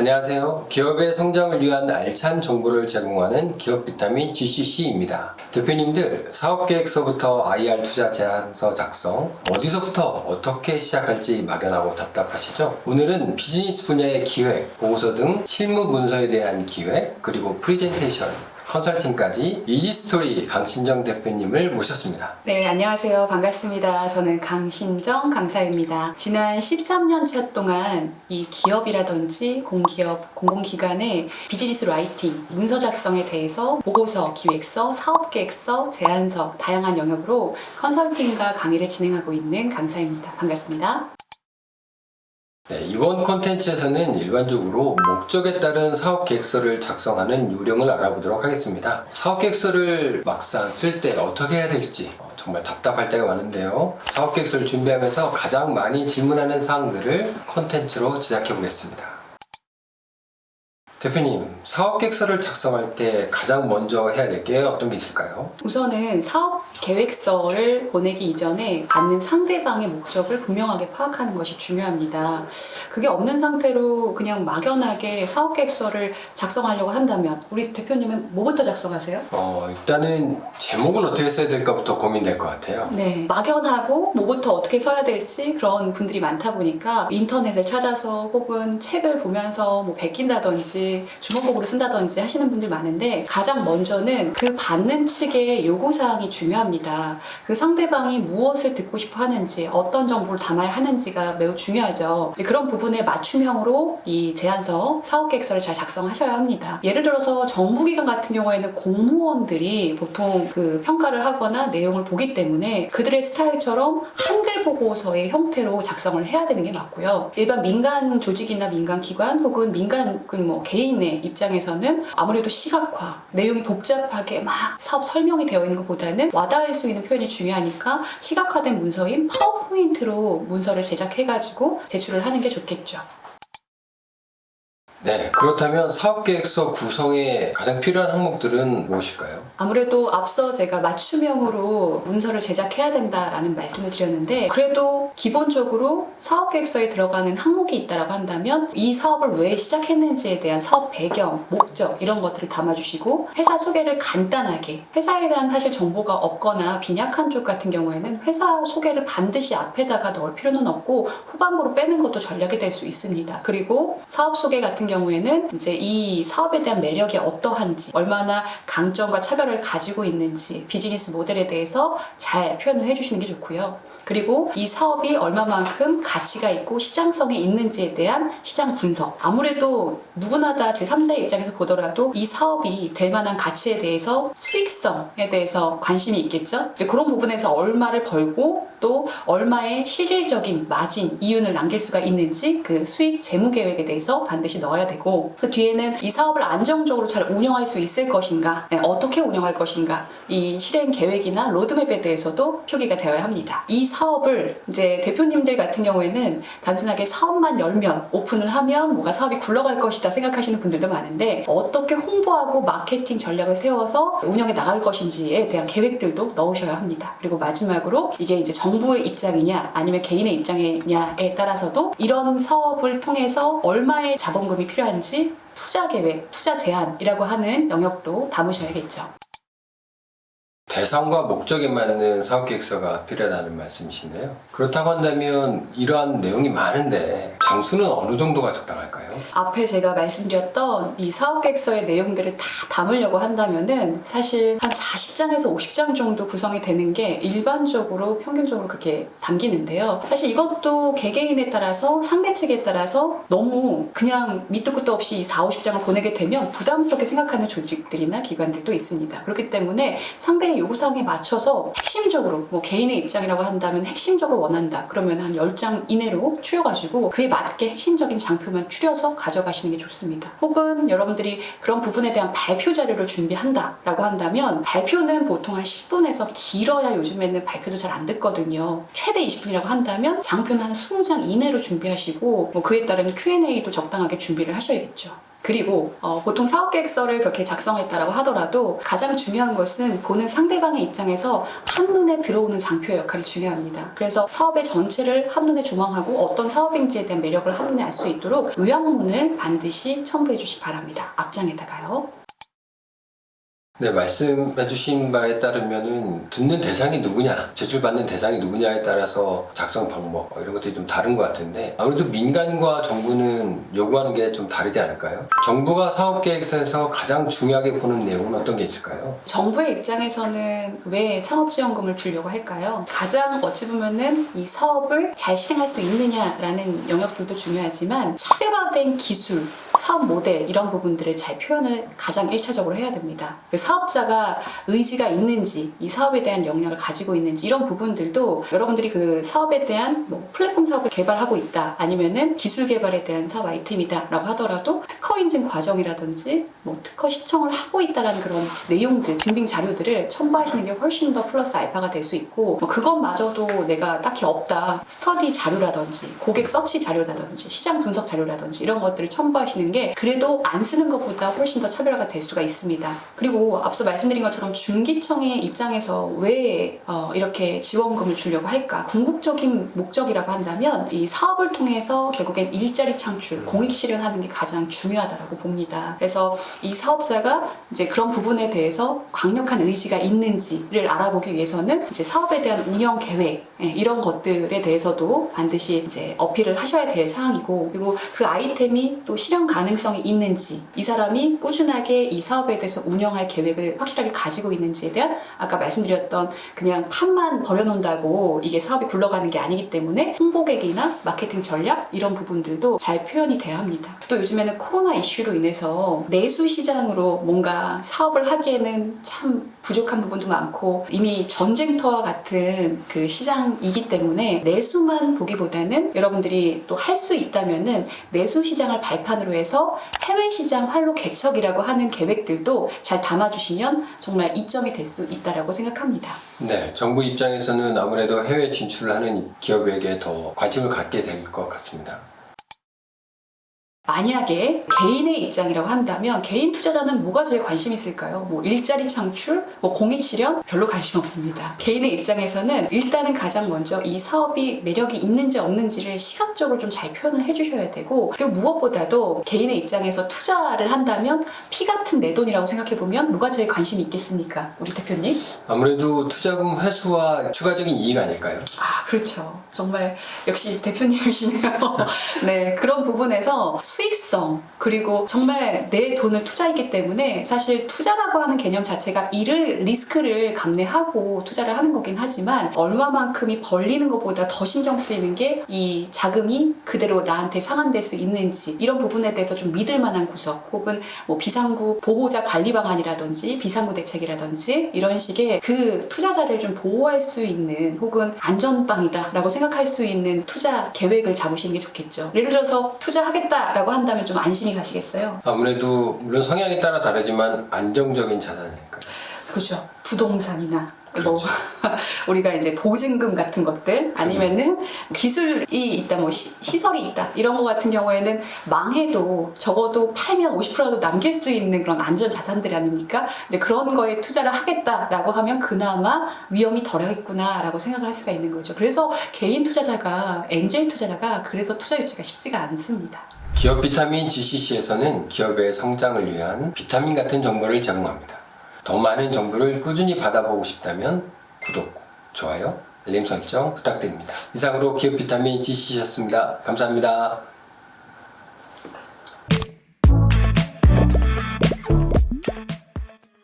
안녕하세요. 기업의 성장을 위한 알찬 정보를 제공하는 기업 비타민 GCC입니다. 대표님들, 사업계획서부터 IR 투자 제안서 작성, 어디서부터 어떻게 시작할지 막연하고 답답하시죠? 오늘은 비즈니스 분야의 기획, 보고서 등 실무 문서에 대한 기획, 그리고 프레젠테이션, 컨설팅까지 이지스토리 강신정 대표님을 모셨습니다. 네, 안녕하세요. 반갑습니다. 저는 강신정 강사입니다. 지난 13년 차 동안 이 기업이라든지 공기업, 공공기관의 비즈니스 라이팅, 문서 작성에 대해서 보고서, 기획서, 사업계획서, 제안서 다양한 영역으로 컨설팅과 강의를 진행하고 있는 강사입니다. 반갑습니다. 네, 이번 콘텐츠에서는 일반적으로 목적에 따른 사업계획서를 작성하는 요령을 알아보도록 하겠습니다. 사업계획서를 막상 쓸 때 어떻게 해야 될지 정말 답답할 때가 많은데요. 사업계획서를 준비하면서 가장 많이 질문하는 사항들을 콘텐츠로 제작해 보겠습니다. 대표님, 사업계획서를 작성할 때 가장 먼저 해야 될 게 어떤 게 있을까요? 우선은 사업 계획서를 보내기 이전에 받는 상대방의 목적을 분명하게 파악하는 것이 중요합니다. 그게 없는 상태로 그냥 막연하게 사업 계획서를 작성하려고 한다면 우리 대표님은 뭐부터 작성하세요? 일단은 제목을 어떻게 써야 될까부터 고민될 것 같아요. 네, 막연하고 뭐부터 어떻게 써야 될지 그런 분들이 많다 보니까 인터넷을 찾아서 혹은 책을 보면서 베낀다든지 주먹복으로 쓴다든지 하시는 분들 많은데, 가장 먼저는 그 받는 측의 요구사항이 중요합니다. 그 상대방이 무엇을 듣고 싶어 하는지, 어떤 정보를 담아야 하는지가 매우 중요하죠. 이제 그런 부분에 맞춤형으로 이 제안서, 사업계획서를 잘 작성하셔야 합니다. 예를 들어서 정부기관 같은 경우에는 공무원들이 보통 그 평가를 하거나 내용을 보기 때문에 그들의 스타일처럼 한글 보고서의 형태로 작성을 해야 되는 게 맞고요. 일반 민간 조직이나 민간 기관 혹은 민간 개인의 입장에서는 아무래도 시각화, 내용이 복잡하게 막 사업 설명이 되어 있는 것보다는 와닿을 수 있는 표현이 중요하니까 시각화된 문서인 파워포인트로 문서를 제작해가지고 제출을 하는 게 좋겠죠. 네, 그렇다면 사업계획서 구성에 가장 필요한 항목들은 무엇일까요? 아무래도 앞서 제가 맞춤형으로 문서를 제작해야 된다라는 말씀을 드렸는데, 그래도 기본적으로 사업계획서에 들어가는 항목이 있다고 한다면 이 사업을 왜 시작했는지에 대한 사업 배경, 목적 이런 것들을 담아주시고, 회사 소개를 간단하게, 회사에 대한 사실 정보가 없거나 빈약한 쪽 같은 경우에는 회사 소개를 반드시 앞에다가 넣을 필요는 없고 후반부로 빼는 것도 전략이 될 수 있습니다. 그리고 사업 소개 같은 경우에는 이제 이 사업에 대한 매력이 어떠한지, 얼마나 강점과 차별을 가지고 있는지, 비즈니스 모델에 대해서 잘 표현을 해주시는 게 좋고요. 그리고 이 사업이 얼마만큼 가치가 있고 시장성이 있는지에 대한 시장 분석. 아무래도 누구나 다 제3자의 입장에서 보더라도 이 사업이 될 만한 가치에 대해서, 수익성에 대해서 관심이 있겠죠. 이제 그런 부분에서 얼마를 벌고 또 얼마의 실질적인 마진, 이윤을 남길 수가 있는지 그 수익 재무 계획에 대해서 반드시 넣어야 되고, 그 뒤에는 이 사업을 안정적으로 잘 운영할 수 있을 것인가, 어떻게 운영할 것인가, 이 실행 계획이나 로드맵에 대해서도 표기가 되어야 합니다. 이 사업을 이제 대표님들 같은 경우에는 단순하게 사업만 열면, 오픈을 하면 뭐가 사업이 굴러갈 것이다 생각하시는 분들도 많은데, 어떻게 홍보하고 마케팅 전략을 세워서 운영해 나갈 것인지에 대한 계획들도 넣으셔야 합니다. 그리고 마지막으로 이게 이제 정부의 입장이냐 아니면 개인의 입장이냐에 따라서도 이런 사업을 통해서 얼마의 자본금이 필요한지 투자 계획, 투자 제한이라고 하는 영역도 담으셔야겠죠. 대상과 목적에 맞는 사업계획서가 필요하다는 말씀이신데요. 그렇다고 한다면 이러한 내용이 많은데 장수는 어느 정도가 적당할까요? 앞에 제가 말씀드렸던 이 사업계획서의 내용들을 다 담으려고 한다면은 사실 한 40장에서 50장 정도 구성이 되는 게 일반적으로 평균적으로 그렇게 담기는데요. 사실 이것도 개개인에 따라서, 상대 측에 따라서 너무 그냥 밑도 끝도 없이 40, 50장을 보내게 되면 부담스럽게 생각하는 조직들이나 기관들도 있습니다. 그렇기 때문에 상대의 요구사항에 맞춰서 핵심적으로, 개인의 입장이라고 한다면 핵심적으로 원한다 그러면 한 10장 이내로 추려가지고 그에 맞게 핵심적인 장표만 추려서 가져가시는 게 좋습니다. 혹은 여러분들이 그런 부분에 대한 발표 자료를 준비한다 라고 한다면, 발표는 보통 한 10분에서 길어야 요즘에는 발표도 잘 안 듣거든요. 최대 20분이라고 한다면 장표는 한 20장 이내로 준비하시고 그에 따른 Q&A도 적당하게 준비를 하셔야겠죠. 그리고 보통 사업계획서를 그렇게 작성했다라고 하더라도 가장 중요한 것은 보는 상대방의 입장에서 한눈에 들어오는 장표의 역할이 중요합니다. 그래서 사업의 전체를 한눈에 조망하고 어떤 사업인지에 대한 매력을 한눈에 알 수 있도록 요약문을 반드시 첨부해 주시기 바랍니다. 앞장에다가요. 네, 말씀해주신 바에 따르면은 듣는 대상이 누구냐, 제출받는 대상이 누구냐에 따라서 작성 방법 이런 것들이 좀 다른 것 같은데 아무래도 민간과 정부는 요구하는 게 좀 다르지 않을까요? 정부가 사업계획서에서 가장 중요하게 보는 내용은 어떤 게 있을까요? 정부의 입장에서는 왜 창업지원금을 주려고 할까요? 가장 어찌 보면은 이 사업을 잘 실행할 수 있느냐라는 영역들도 중요하지만 차별화된 기술, 사업 모델 이런 부분들을 잘 표현을 가장 1차적으로 해야 됩니다. 그 사업자가 의지가 있는지, 이 사업에 대한 역량을 가지고 있는지 이런 부분들도 여러분들이 그 사업에 대한 플랫폼 사업을 개발하고 있다, 아니면은 기술 개발에 대한 사업 아이템이다 라고 하더라도 특허 인증 과정이라든지 특허 시청을 하고 있다라는 그런 내용들, 증빙 자료들을 첨부하시는 게 훨씬 더 플러스 알파가 될 수 있고, 그것마저도 내가 딱히 없다, 스터디 자료라든지 고객 서치 자료라든지 시장 분석 자료라든지 이런 것들을 첨부하시는 게 그래도 안 쓰는 것보다 훨씬 더 차별화가 될 수가 있습니다. 그리고 앞서 말씀드린 것처럼 중기청의 입장에서 왜 이렇게 지원금을 주려고 할까? 궁극적인 목적이라고 한다면 이 사업을 통해서 결국엔 일자리 창출, 공익 실현하는 게 가장 중요하다고 봅니다. 그래서 이 사업자가 이제 그런 부분에 대해서 강력한 의지가 있는지를 알아보기 위해서는 이제 사업에 대한 운영 계획 이런 것들에 대해서도 반드시 이제 어필을 하셔야 될 사항이고, 그리고 그 아이템이 또 실현 가능성이 있는지, 이 사람이 꾸준하게 이 사업에 대해서 운영할 계획을 확실하게 가지고 있는지에 대한 아까 말씀드렸던 그냥 판만 버려놓는다고 이게 사업이 굴러가는 게 아니기 때문에 홍보객이나 마케팅 전략 이런 부분들도 잘 표현이 돼야 합니다. 또 요즘에는 코로나 이슈로 인해서 내수 시장으로 뭔가 사업을 하기에는 참 부족한 부분도 많고 이미 전쟁터와 같은 그 시장이기 때문에 내수만 보기보다는 여러분들이 또 할 수 있다면은 내수 시장을 발판으로 해서 해외 시장 활로 개척이라고 하는 계획들도 잘 담아주시면 정말 이점이 될 수 있다라고 생각합니다. 네, 정부 입장에서는 아무래도 해외 진출을 하는 기업에게 더 관심을 갖게 될 것 같습니다. 만약에 개인의 입장이라고 한다면 개인 투자자는 뭐가 제일 관심 있을까요? 일자리 창출, 공익 실현 별로 관심 없습니다. 개인의 입장에서는 일단은 가장 먼저 이 사업이 매력이 있는지 없는지를 시각적으로 좀 잘 표현을 해주셔야 되고, 그리고 무엇보다도 개인의 입장에서 투자를 한다면 피 같은 내 돈이라고 생각해보면 누가 제일 관심이 있겠습니까? 우리 대표님? 아무래도 투자금 회수와 추가적인 이익 아닐까요? 아, 그렇죠. 정말 역시 대표님이시네요. 네, 그런 부분에서 수익성, 그리고 정말 내 돈을 투자했기 때문에 사실 투자라고 하는 개념 자체가 리스크를 감내하고 투자를 하는 거긴 하지만 얼마만큼이 벌리는 것보다 더 신경 쓰이는 게 이 자금이 그대로 나한테 상환될 수 있는지, 이런 부분에 대해서 좀 믿을 만한 구석, 혹은 비상구 보호자 관리 방안이라든지 비상구 대책이라든지 이런 식의 그 투자자를 좀 보호할 수 있는, 혹은 안전빵이다 라고 생각할 수 있는 투자 계획을 잡으시는 게 좋겠죠. 예를 들어서 투자하겠다라고 한다면 좀 안심이 가시겠어요? 아무래도 물론 성향에 따라 다르지만 안정적인 자산이니까요. 그렇죠. 부동산이나 그렇죠. 우리가 이제 보증금 같은 것들, 아니면은 기술이 있다, 시설이 있다 이런 거 같은 경우에는 망해도 적어도 팔면 50%라도 남길 수 있는 그런 안전 자산들 아닙니까? 이제 그런 거에 투자를 하겠다라고 하면 그나마 위험이 덜하겠구나라고 생각을 할 수가 있는 거죠. 그래서 개인 투자자가, 엔젤 투자자가 그래서 투자 유치가 쉽지가 않습니다. 기업 비타민 GCC에서는 기업의 성장을 위한 비타민 같은 정보를 제공합니다. 더 많은 정보를 꾸준히 받아보고 싶다면 구독, 좋아요, 알림 설정 부탁드립니다. 이상으로 기업 비타민 GCC였습니다. 감사합니다.